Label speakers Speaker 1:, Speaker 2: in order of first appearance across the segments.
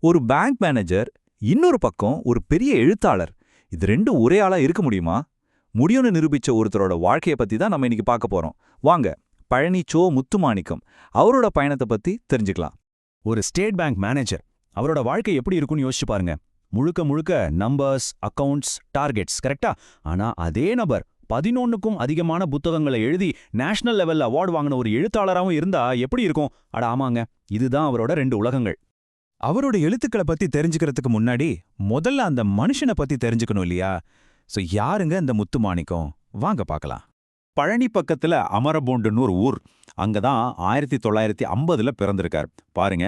Speaker 1: ஒரு bank manager, இன்னொரு பக்கம் ஒரு பெரிய எழுத்தாளர். இது ரெண்டும் ஒரே ஆளா இருக்க முடியுமா? முடியும்னு நிரூபிச்ச ஒருத்தரோட வாழ்க்கைய பத்தி தான் நம்ம இன்னைக்கு பார்க்க போறோம். வாங்க, பழனி சோ முத்துமாணிக்கம் அவரோட பயணத்தை பத்தி தெரிஞ்சுக்கலாம்.
Speaker 2: ஒரு ஸ்டேட் பேங்க் மேனேஜர், அவரோட வாழ்க்கை எப்படி இருக்கும்னு யோசிச்சு பாருங்க. முழுக்க முழுக்க நம்பர்ஸ், அக்கவுண்ட்ஸ், டார்கெட்ஸ், கரெக்டா? ஆனா அதே நபர் 11க்கும் அதிகமான புத்தகங்களை எழுதி நேஷனல் லெவல்ல அவார்டு வாங்கின ஒரு எழுத்தாளராகவும் இருந்தா எப்படி இருக்கும்? அட ஆமாங்க, இதுதான் அவரோட ரெண்டு உலகங்கள்.
Speaker 3: அவரோட எழுத்துக்களை பத்தி தெரிஞ்சுக்கிறதுக்கு முன்னாடி முதல்ல அந்த மனுஷனை பத்தி தெரிஞ்சுக்கணும் இல்லையா? சோ யாருங்க இந்த முத்துமாணிக்கம்? வாங்க பார்க்கலாம்.
Speaker 4: பழனி பக்கத்துல அமரபோண்டுன்னு ஒரு ஊர். அங்கதான் 1950ல பிறந்திருக்கார். பாருங்க,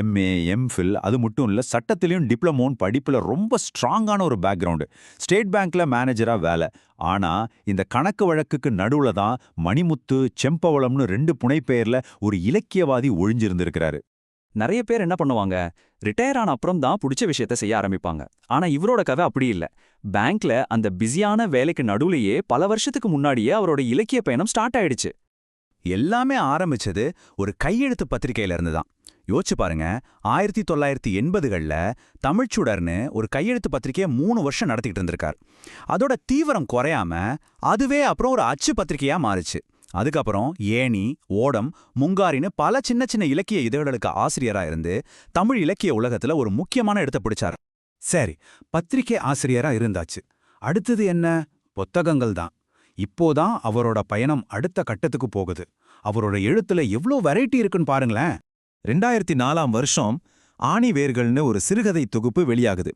Speaker 4: எம்ஏ, எம்ஃபில், அது மட்டும் இல்ல, சட்டத்திலையும் டிப்ளமோன் படிப்புல ரொம்ப ஸ்ட்ராங்கான ஒரு பேக்ரவுண்டு. ஸ்டேட் பேங்க்ல மேனேஜரா வேலை. ஆனா இந்த கணக்கு வழக்குக்கு நடுவுல தான் மணிமுத்து, செம்பவளம்னு ரெண்டு புனைப்பெயர்ல ஒரு இலக்கியவாதி ஒழிஞ்சிருந்திருக்கிறாரு.
Speaker 1: நிறைய பேர் என்ன பண்ணுவாங்க, ரிட்டையர் ஆன அப்புறம் தான் பிடிச்ச விஷயத்த செய்ய ஆரம்பிப்பாங்க. ஆனா இவரோட கதை அப்படி இல்ல. பேங்க்ல அந்த பிஸியான வேலைக்கு நடுவுலயே பல வருஷத்துக்கு முன்னாடியே அவரோட இலக்கிய பயணம் ஸ்டார்ட் ஆயிடுச்சு.
Speaker 3: எல்லாமே ஆரம்பிச்சது ஒரு கையெழுத்து பத்திரிகையில இருந்து தான். யோசிச்சு பாருங்க, 1980கள்ல தமிழ்ச்சுடர்னு ஒரு கையெழுத்து பத்திரிகையை 3 வருஷம் நடத்திட்டு இருந்திருக்கார். அதோட தீவிரம் குறையாம அதுவே அப்புறம் ஒரு அச்சு பத்திரிகையா மாறுச்சு. அதுக்கப்புறம் ஏணி, ஓடம், முங்காரின்னு பல சின்ன சின்ன இலக்கிய இதழ்களுக்கு ஆசிரியரா இருந்து தமிழ் இலக்கிய உலகத்துல ஒரு முக்கியமான இடத்தை பிடிச்சார். சரி, பத்திரிகை ஆசிரியரா இருந்தாச்சு. அடுத்தது என்ன? புத்தகங்கள் தான். இப்போதான் அவரோட பயணம் அடுத்த கட்டத்துக்கு போகுது. அவரோட எழுத்துல எவ்ளோ வெரைட்டி இருக்குன்னு பாருங்களேன். 2004ஆம் வருஷம் ஆணிவேர்கள்னு ஒரு சிறுகதை தொகுப்பு வெளியாகுது.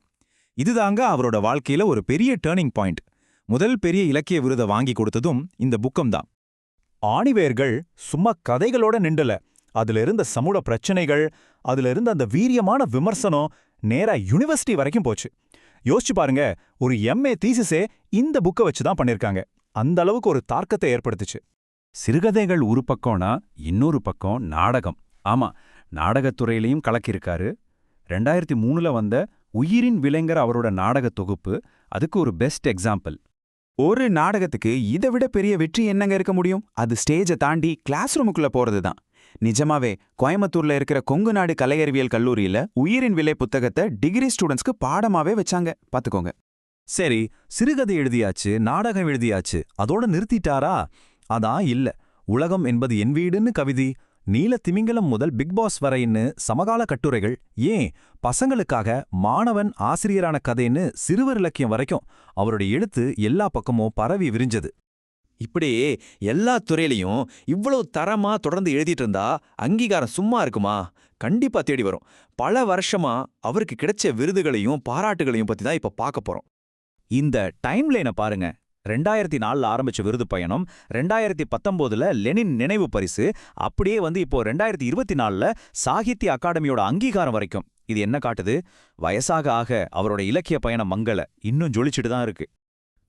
Speaker 3: இதுதாங்க அவரோட வாழ்க்கையில ஒரு பெரிய டேர்னிங் பாயிண்ட். முதல் பெரிய இலக்கிய விருதை வாங்கி கொடுத்ததும் இந்த புக்கம்தான்.
Speaker 4: ஆணிவேர்கள் சும்மா கதைகளோட நிண்டல. அதுல இருந்த சமூக பிரச்சனைகள், அதுல இருந்த அந்த வீரியமான விமர்சனம் நேரா யூனிவர்சிட்டி வரைக்கும் போச்சு. யோசிச்சு பாருங்க, ஒரு எம்ஏ தீசிஸே இந்த புக்கை வச்சுதான் பண்ணிருக்காங்க. அந்த அளவுக்கு ஒரு தாக்கத்தை ஏற்படுத்துச்சு.
Speaker 3: சிறுகதைகள் ஒரு பக்கம்னா இன்னொரு பக்கம் நாடகம். ஆமா, நாடகத்துறையிலையும் கலக்கியிருக்காரு. 2003ல வந்த உயிரின் விலைங்கிற அவரோட நாடகத் தொகுப்பு அதுக்கு ஒரு பெஸ்ட் எக்ஸாம்பிள்.
Speaker 5: ஒரு நாடகத்துக்கு இதை விட பெரிய வெற்றி என்னங்க இருக்க முடியும்? அது ஸ்டேஜை தாண்டி கிளாஸ் ரூமுக்குள்ள போறது தான். நிஜமாவே கோயம்புத்தூர்ல இருக்கிற கொங்கு நாடு கலையறிவியல் கல்லூரியில உயிரின் விலை புத்தகத்தை டிகிரி ஸ்டூடெண்ட்ஸ்க்கு பாடமாவே வச்சாங்க, பாத்துக்கோங்க.
Speaker 1: சரி, சிறுகதை எழுதியாச்சு, நாடகம் எழுதியாச்சு, அதோட நிறுத்திட்டாரா? அதான் இல்ல. உலகம் என்பது என் வீடுன்னு கவிதை, நீல திமிங்கலம் முதல் பிக் பாஸ் வரைன்னு சமகால கட்டுரைகள், ஏன் பசங்களுக்காக மாணவன் ஆசிரியரான கதைன்னு சிறுவர் இலக்கியம் வரைக்கும் அவருடைய எழுத்து எல்லா பக்கமும் பரவி விரிஞ்சது.
Speaker 6: இப்படி எல்லா துறையிலையும் இவ்வளவு தரமா தொடர்ந்து எழுதிட்டு இருந்தா அங்கீகாரம் சும்மா இருக்குமா? கண்டிப்பா தேடி வரும். பல வருஷமா அவருக்கு கிடைச்ச விருதுகளையும் பாராட்டுகளையும் பத்தி தான் இப்ப பார்க்க போறோம்.
Speaker 1: இந்த டைம்லைனை பாருங்க. 2004ல ஆரம்பிச்ச விருது பயணம், 2019ல லெனின் நினைவு பரிசு, அப்படியே இப்போ 2024ல சாகித்ய அகாடமியோட அங்கீகாரம் வரைக்கும். இது என்ன காட்டுது? வயசாக ஆக அவரோட இலக்கிய பயணம் மங்கல, இன்னும் ஜொலிச்சுட்டு தான் இருக்கு.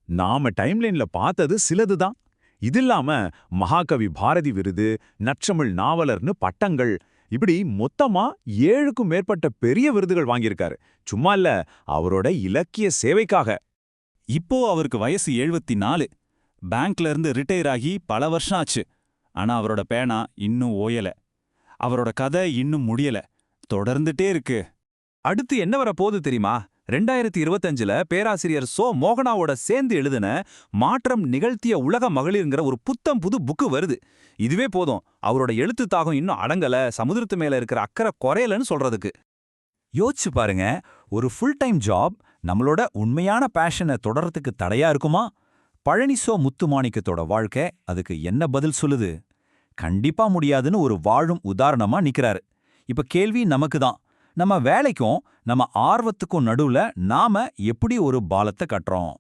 Speaker 4: நாம டைம்லைன்ல பார்த்தது சிலதுதான். இதில்லாம மகாகவி பாரதி விருது, நற்றமிழ் நாவலர்னு பட்டங்கள், இப்படி மொத்தமா 7க்கும் மேற்பட்ட பெரிய விருதுகள் வாங்கியிருக்காரு. சும்மா இல்ல, அவரோட இலக்கிய சேவைக்காக.
Speaker 2: இப்போ அவருக்கு வயசு 74. பேங்க்ல இருந்து ரிட்டையர் ஆகி பல வருஷம் ஆச்சு. ஆனா அவரோட பேனா இன்னும் ஓயல. அவரோட கதை இன்னும் முடியல, தொடர்ந்துட்டே இருக்கு.
Speaker 1: அடுத்து என்ன வர போகுது தெரியுமா? 2025ல பேராசிரியர் சோ மோகனாவோட சேர்ந்து எழுதின மாற்றம் நிகழ்த்திய உலக மகளிர்ங்கிற ஒரு புத்தம் புது புக்கு வருது. இதுவே போதும் அவரோட எழுத்து தாகம் இன்னும் அடங்கல, சமுதிரத்து மேல இருக்கிற அக்கறை குறையலன்னு சொல்றதுக்கு. யோசிச்சு பாருங்க, ஒரு ஃபுல் டைம் ஜாப் நம்மளோட உண்மையான பேஷனை தொடர்றதுக்கு தடையா இருக்குமா? பழனி சோ முத்துமாணிக்கத்தோட வாழ்க்கை அதுக்கு என்ன பதில் சொல்லுது? கண்டிப்பா முடியாதுன்னு ஒரு வாழும் உதாரணமா நிக்கிறாரு. இப்ப கேள்வி நமக்கு தான். நம்ம வேலைக்கும் நம்ம ஆர்வத்துக்கும் நடுவுல நாம எப்படி ஒரு பாலத்தை கட்டுறோம்?